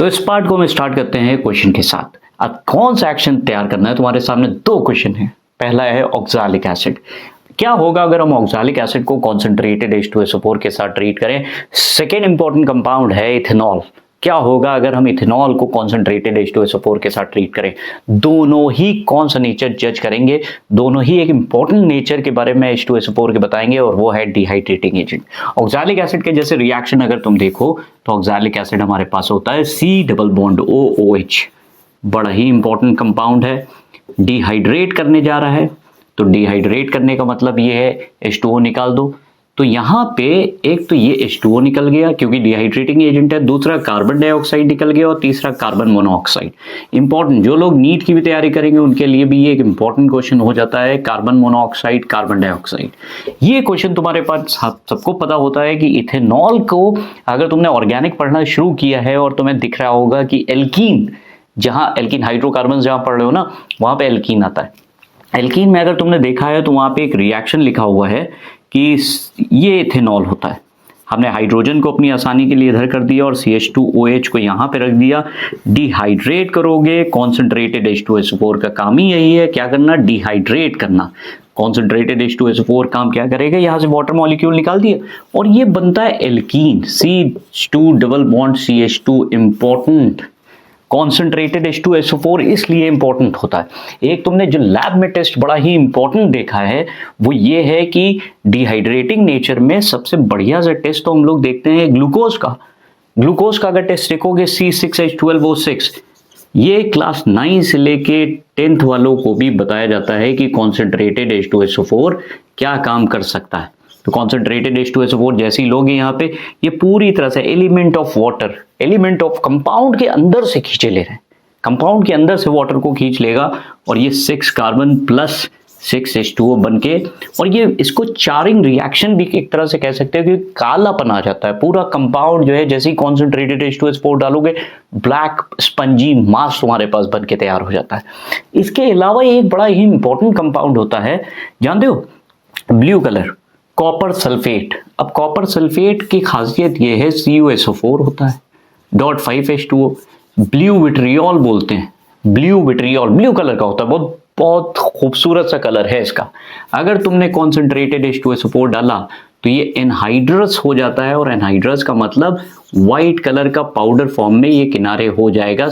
तो इस पार्ट को हम स्टार्ट करते हैं क्वेश्चन के साथ। अब कौन सा एक्शन तैयार करना है, तुम्हारे सामने दो क्वेश्चन है। पहला है ऑक्सैलिक एसिड। क्या होगा अगर हम ऑक्सैलिक एसिड को कॉन्सेंट्रेटेड H2SO4 के साथ ट्रीट करें। सेकेंड इंपॉर्टेंट कंपाउंड है इथेनॉल। क्या होगा अगर हम इथेनॉल को कॉन्सेंट्रेटेड H2SO4 के साथ ट्रीट करें। दोनों ही कौन सा नेचर जज करेंगे, दोनों ही एक इंपॉर्टेंट नेचर के बारे में H2SO4 के बताएंगे और वो है डिहाइड्रेटिंग एजेंट। ऑक्सैलिक एसिड के जैसे रिएक्शन अगर तुम देखो तो ऑक्सैलिक एसिड हमारे पास होता है C डबल बॉन्ड OOH, बड़ा ही इंपॉर्टेंट कंपाउंड है। डिहाइड्रेट करने जा रहा है तो डिहाइड्रेट करने का मतलब ये है H2O निकाल दो। तो यहाँ पे एक तो ये H2O निकल गया क्योंकि डिहाइड्रेटिंग एजेंट है, दूसरा कार्बन डाइऑक्साइड निकल गया और तीसरा कार्बन मोनोऑक्साइड। इंपॉर्टेंट, जो लोग नीट की भी तैयारी करेंगे उनके लिए भी ये एक इंपॉर्टेंट क्वेश्चन हो जाता है, कार्बन मोनोऑक्साइड कार्बन डाइऑक्साइड। ये क्वेश्चन तुम्हारे पास सबको पता होता है कि इथेनॉल को अगर तुमने ऑर्गेनिक पढ़ना शुरू किया है और तुम्हें दिख रहा होगा कि एल्कीन, जहां एल्कीन हाइड्रोकार्बन जहां पढ़ रहे हो ना वहां पे एल्कीन आता है। एल्कीन में अगर तुमने देखा है तो वहां पे एक रिएक्शन लिखा हुआ है कि ये इथेनॉल होता है। हमने हाइड्रोजन को अपनी आसानी के लिए इधर कर दिया और CH2OH को यहाँ पे रख दिया। डिहाइड्रेट करोगे कॉन्सेंट्रेटेड H2SO4 का काम ही यही है, क्या करना, डिहाइड्रेट करना। कॉन्सेंट्रेटेड H2SO4 काम क्या करेगा, यहाँ से वाटर मॉलिक्यूल निकाल दिया और ये बनता है alkene C2 double bond CH2। Important, concentrated H2SO4 इसलिए इंपॉर्टेंट होता है। एक तुमने जो लैब में टेस्ट बड़ा ही इंपॉर्टेंट देखा है वो ये है कि डिहाइड्रेटिंग नेचर में सबसे बढ़िया सा टेस्ट तो हम लोग देखते हैं ग्लूकोज का। ग्लूकोज का अगर टेस्ट देखोगे C6H12O6, ये क्लास 9 से लेके 10th वालों को भी बताया जाता है कि कॉन्सेंट्रेटेड H2SO4 क्या काम कर सकता है। तो कॉन्सेंट्रेटेड H2SO4 जैसे ही लोगे यहाँ पे, ये पूरी तरह से element of water, element of compound के अंदर से खींचे ले रहे हैं, कंपाउंड के अंदर से वाटर को खींच लेगा और ये 6 कार्बन प्लस 6 H2O बन के, और ये इसको चारिंग रिएक्शन भी एक तरह से कह सकते हैं कि कालापन आ जाता है पूरा कंपाउंड जो है। जैसे ही कॉन्सेंट्रेटेड H2SO4 डालोगे ब्लैक स्पंजी मास तुम्हारे पास बन के तैयार हो जाता है। इसके अलावा एक बड़ा ही इंपॉर्टेंट कंपाउंड होता है, जानते हो, ब्लू कलर, कॉपर सल्फेट। अब कॉपर सल्फेट की खासियत ये है CuSO4 होता है, .5H2O, ब्लू विट्रियोल बोलते हैं। ब्लू विट्रियोल ब्लू कलर का होता है, बहुत बहुत खूबसूरत सा कलर है इसका। अगर तुमने कॉन्सेंट्रेटेड H2SO4 डाला तो ये एनहाइड्रस हो जाता है और एनहाइड्रस का मतलब व्हाइट कलर का पाउडर फॉर्म में ये किनारे हो जाएगा।